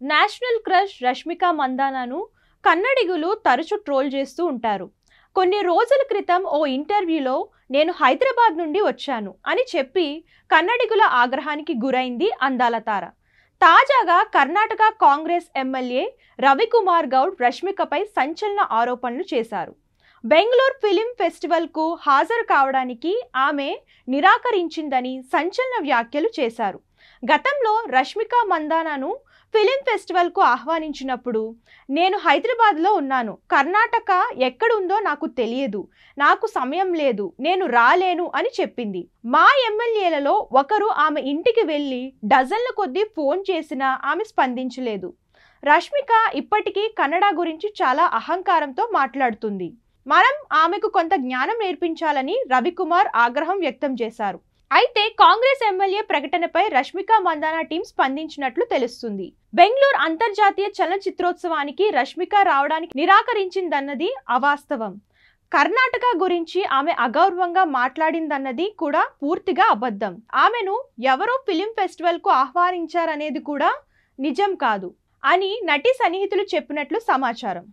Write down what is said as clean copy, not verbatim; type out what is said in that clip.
National crush Rashmika మందానాను కన్నడిగులు తరచూ troll చేస్తూ ఉంటారు. కొన్ని రోజుల క్రితం ఓ ఇంటర్వ్యూలో నేను హైదరాబాద్ నుండి వచ్చాను అని చెప్పి కన్నడిగుల ఆగ్రహానికి గురైంది అందాల తార. తాజాగా కర్ణాటక కాంగ్రెస్ ఎమ్మెల్యే రవికుమార్ గౌడ్ రష్మికపై సంచలన ఆరోపణలు చేశారు. బెంగళూరు ఫిలిం ఫెస్టివల్కు హాజరు కావడానికి ఆమె నిరాకరించిందని సంచలన వ్యాఖ్యలు చేశారు. గతంలో రష్మిక మందానాను ఫిలిం ఫెస్టివల్కు ఆహ్వానించినప్పుడు నేను హైదరాబాద్లో ఉన్నాను, కర్ణాటక ఎక్కడుందో నాకు తెలియదు, నాకు సమయం లేదు, నేను రాలేను అని చెప్పింది. మా ఎమ్మెల్యేలలో ఒకరు ఆమె ఇంటికి వెళ్ళి డజన్ల కొద్దీ ఫోన్ చేసినా ఆమె స్పందించలేదు. రష్మిక ఇప్పటికీ కన్నడ గురించి చాలా అహంకారంతో మాట్లాడుతుంది. మనం ఆమెకు కొంత జ్ఞానం నేర్పించాలని రవికుమార్ ఆగ్రహం వ్యక్తం చేశారు. అయితే కాంగ్రెస్ ఎమ్మెల్యే ప్రకటనపై రష్మిక మందాన టీం స్పందించినట్లు తెలుస్తుంది. బెంగళూరు అంతర్జాతీయ చలనచిత్రోత్సవానికి రష్మిక రావడానికి నిరాకరించిందన్నది అవాస్తవం. కర్ణాటక గురించి ఆమె అగౌరవంగా మాట్లాడిందన్నది కూడా పూర్తిగా అబద్ధం. ఆమెను ఎవరో ఫిలిం ఫెస్టివల్కు ఆహ్వానించారనేది కూడా నిజం కాదు అని నటి సన్నిహితులు చెప్పినట్లు సమాచారం.